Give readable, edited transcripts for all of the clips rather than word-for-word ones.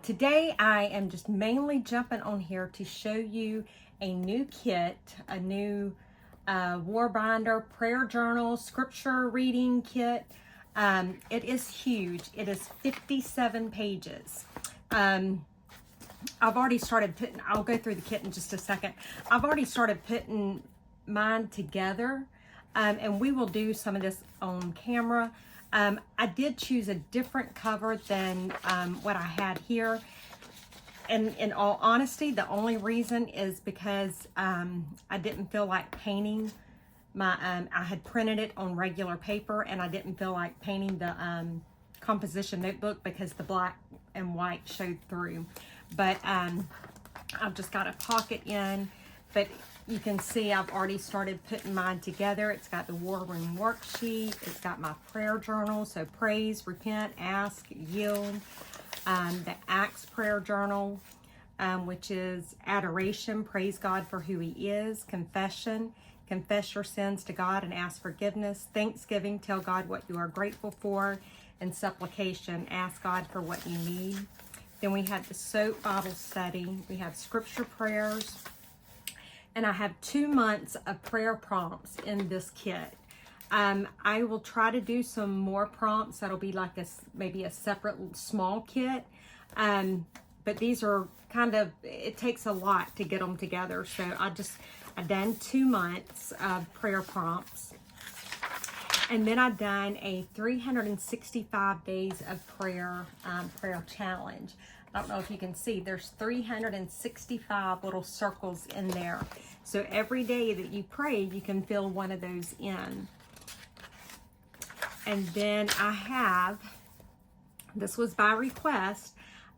Today I am just mainly jumping on here to show you a new kit, a new war binder, prayer journal, scripture reading kit. It is huge. It is 57 pages. I've already started putting, I'll go through the kit in just a second. I've already started putting mine together, and we will do some of this on camera. I did choose a different cover than what I had here. And in all honesty, the only reason is because I didn't feel like painting my, I had printed it on regular paper and I didn't feel like painting the composition notebook because the black and white showed through. But I've just got a pocket in, but you can see I've already started putting mine together. It's got the War Room worksheet. It's got my prayer journal. So praise, repent, ask, yield. The Acts prayer journal, which is adoration, praise God for who he is. Confession, confess your sins to God and ask forgiveness. Thanksgiving, tell God what you are grateful for. And supplication, ask God for what you need. Then we have the SOAP Bible study. We have scripture prayers. And I have 2 months of prayer prompts in this kit. I will try to do some more prompts. That'll be like maybe a separate small kit. But these are kind of, it takes a lot to get them together. So I've done 2 months of prayer prompts. And then I've done a 365 days of prayer challenge. I don't know if you can see, there's 365 little circles in there. So every day that you pray, you can fill one of those in. And then I have, this was by request,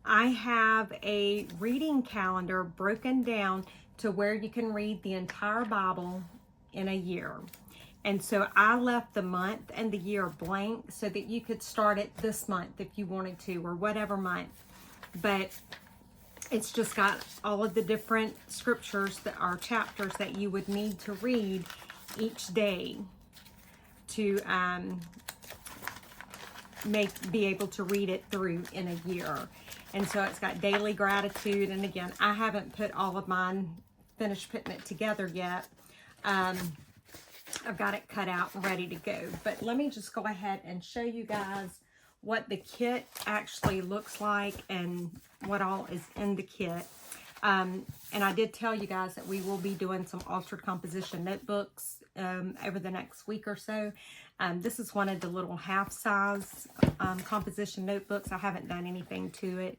I have a reading calendar broken down to where you can read the entire Bible in a year. And so I left the month and the year blank so that you could start it this month if you wanted to, or whatever month. But it's just got all of the different scriptures that are chapters that you would need to read each day to be able to read it through in a year. And so it's got daily gratitude. And again, I haven't put all of mine, finished putting it together yet. I've got it cut out and ready to go. But let me just go ahead and show you guys what the kit actually looks like and what all is in the kit. And I did tell you guys that we will be doing some altered composition notebooks over the next week or so. This is one of the little half-size composition notebooks. I haven't done anything to it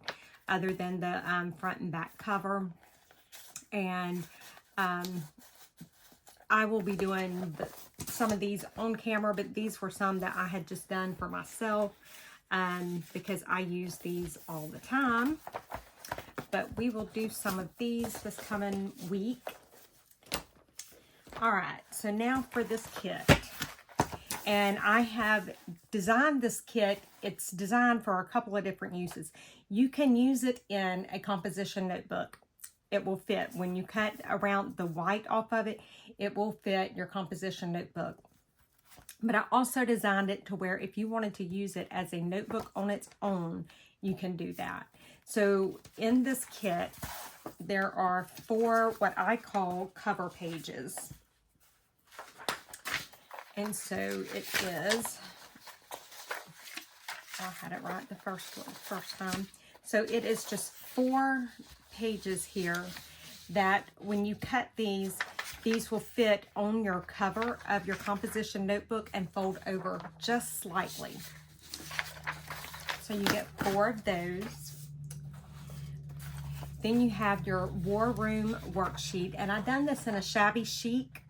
other than the front and back cover. And I will be doing some of these on camera, but these were some that I had just done for myself because I use these all the time. But we will do some of these this coming week. All right, so now for this kit. And I have designed this kit. It's designed for a couple of different uses. You can use it in a composition notebook. It will fit. When you cut around the white off of it, it will fit your composition notebook. But I also designed it to where if you wanted to use it as a notebook on its own, you can do that. So in this kit, there are 4 what I call cover pages. And so it is, I had it right the first time. So it is just 4 pages here that when you cut these will fit on your cover of your composition notebook and fold over just slightly. So you get 4 of those. Then you have your War Room worksheet, and I've done this in a Shabby Chic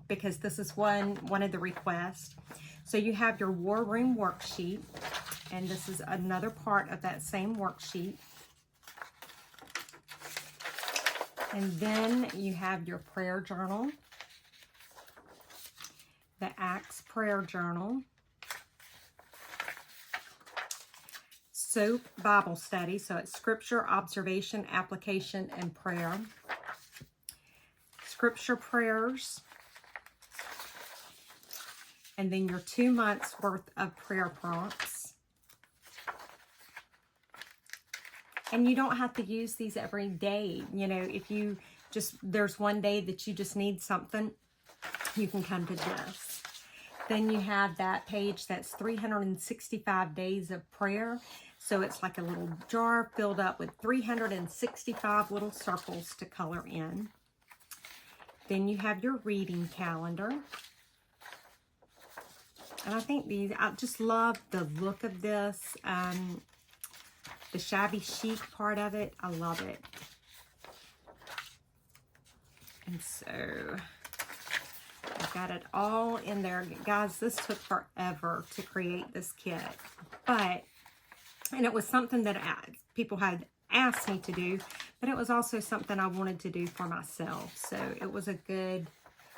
because this is one of the requests. So you have your War Room worksheet, and this is another part of that same worksheet. And then you have your prayer journal, the Acts prayer journal, SOAP Bible study, so it's scripture, observation, application, and prayer. Scripture prayers. And then your 2 months worth of prayer prompts. And you don't have to use these every day. You know, if you just, there's one day that you just need something, you can come to this. Then you have that page that's 365 days of prayer. So it's like a little jar filled up with 365 little circles to color in. Then you have your reading calendar. And I think these, I just love the look of this. The Shabby Chic part of it, I love it. And so I've got it all in there. Guys, this took forever to create this kit. And it was something that people had asked me to do, but it was also something I wanted to do for myself. So it was a good,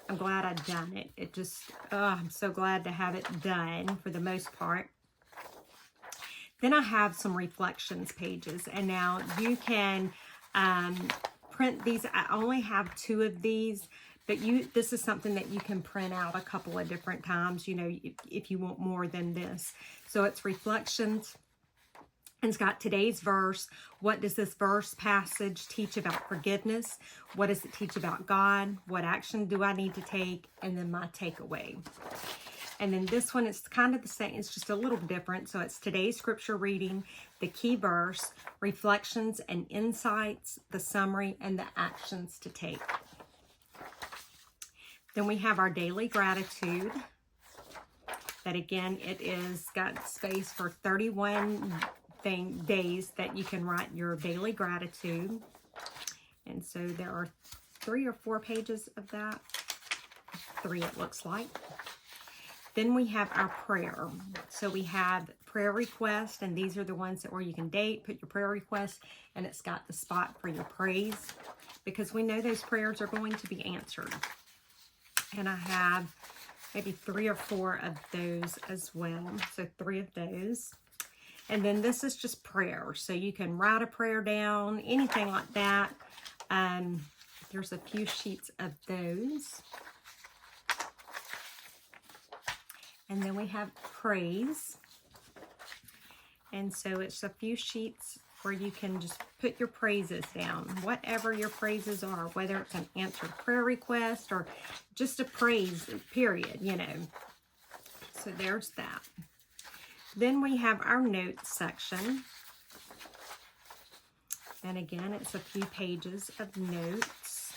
I'm glad I'd done it. It just, I'm so glad to have it done for the most part. Then I have some reflections pages, and now you can print these. I only have 2 of these, but this is something that you can print out a couple of different times, you know, if you want more than this. So it's reflections, and it's got today's verse. What does this verse passage teach about forgiveness? What does it teach about God? What action do I need to take? And then my takeaway. And then this one is kind of the same. It's just a little different. So it's today's scripture reading, the key verse, reflections and insights, the summary, and the actions to take. Then we have our daily gratitude. That again, it is got space for 31 days that you can write your daily gratitude. And so there are 3 or 4 pages of that. 3 it looks like. Then we have our prayer. So we have prayer requests, and these are the ones that where you can date, put your prayer request, and it's got the spot for your praise, because we know those prayers are going to be answered. And I have maybe 3 or 4 of those as well. So 3 of those. And then this is just prayer. So you can write a prayer down, anything like that. There's a few sheets of those. And then we have praise. And so it's a few sheets where you can just put your praises down, whatever your praises are, whether it's an answered prayer request or just a praise, period, you know. So there's that. Then we have our notes section. And again, it's a few pages of notes.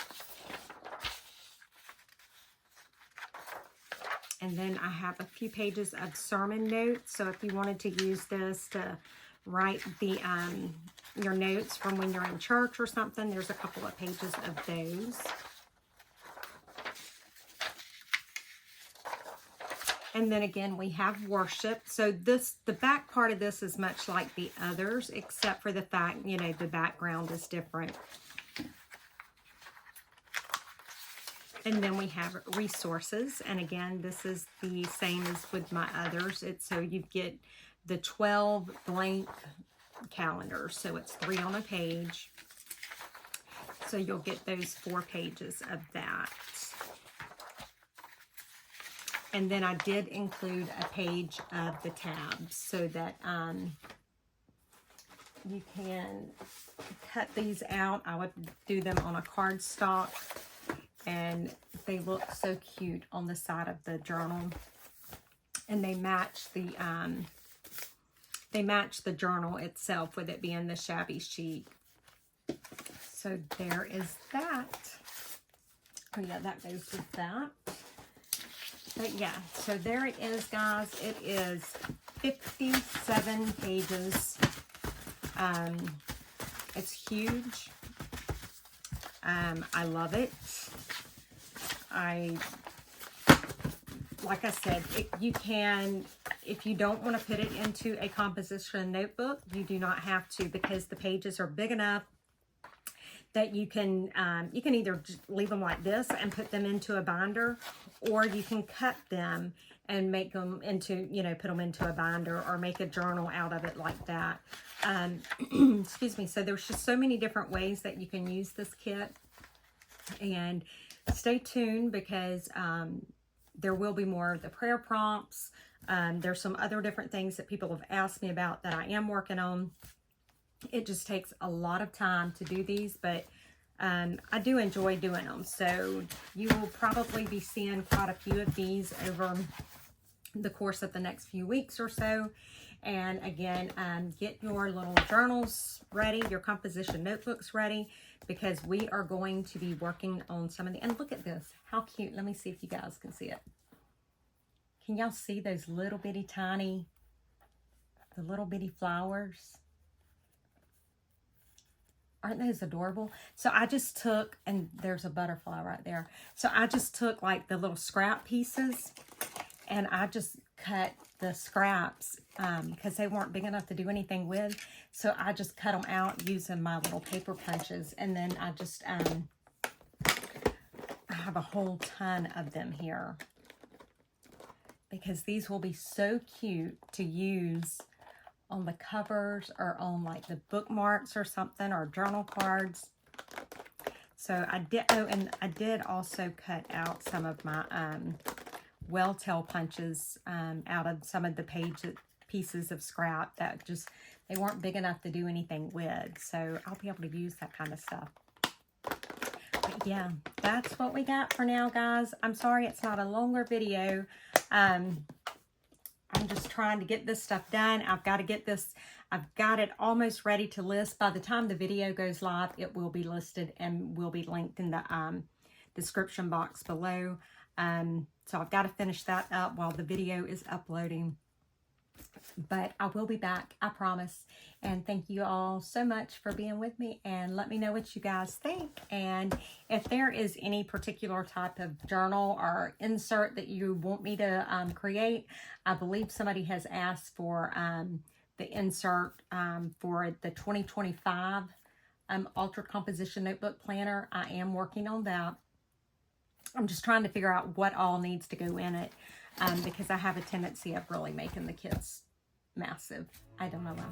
And then I have a few pages of sermon notes. So if you wanted to use this to write the your notes from when you're in church or something, there's a couple of pages of those. And then again, we have worship. So the back part of this is much like the others, except for the fact, you know, the background is different. And then we have resources. And again, this is the same as with my others. So you get the 12 blank calendars. So it's 3 on a page. So you'll get those 4 pages of that. And then I did include a page of the tabs so that you can cut these out. I would do them on a cardstock. And they look so cute on the side of the journal, and they match the journal itself with it being the Shabby Chic. So there is that. Oh yeah, that goes with that. But yeah, so there it is, guys. It is 57 pages. It's huge. I love it. Like I said, you can, if you don't want to put it into a composition notebook, you do not have to, because the pages are big enough that you can either leave them like this and put them into a binder, or you can cut them and make them into, you know, put them into a binder or make a journal out of it like that. Excuse me. So there's just so many different ways that you can use this kit. And stay tuned, because there will be more of the prayer prompts. There's some other different things that people have asked me about that I am working on. It just takes a lot of time to do these, but I do enjoy doing them. So you will probably be seeing quite a few of these over the course of the next few weeks or so. And again, get your little journals ready, your composition notebooks ready, because we are going to be working on some of the, and look at this, how cute. Let me see if you guys can see it. Can y'all see those little bitty tiny, the little bitty flowers? Aren't those adorable? So I just took, and there's a butterfly right there. So I just took like the little scrap pieces, and I just cut the scraps because they weren't big enough to do anything with. So I just cut them out using my little paper punches. And then I just, I have a whole ton of them here, because these will be so cute to use on the covers or on like the bookmarks or something, or journal cards. So I did, oh, and I did also cut out some of my well-tail punches out of some of the pieces of scrap that just, they weren't big enough to do anything with. So I'll be able to use that kind of stuff. But yeah, that's what we got for now, guys. I'm sorry it's not a longer video. I'm just trying to get this stuff done. I've got to get this, I've got it almost ready to list. By the time the video goes live, it will be listed and will be linked in the description box below. So I've got to finish that up while the video is uploading. But I will be back, I promise. And thank you all so much for being with me, and let me know what you guys think. And if there is any particular type of journal or insert that you want me to create, I believe somebody has asked for the insert for the 2025 Ultra Composition Notebook Planner. I am working on that. I'm just trying to figure out what all needs to go in it, because I have a tendency of really making the kits massive. I don't know why.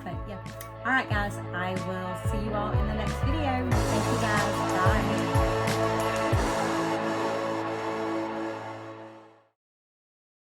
But yeah. All right, guys. I will see you all in the next video. Thank you, guys. Bye.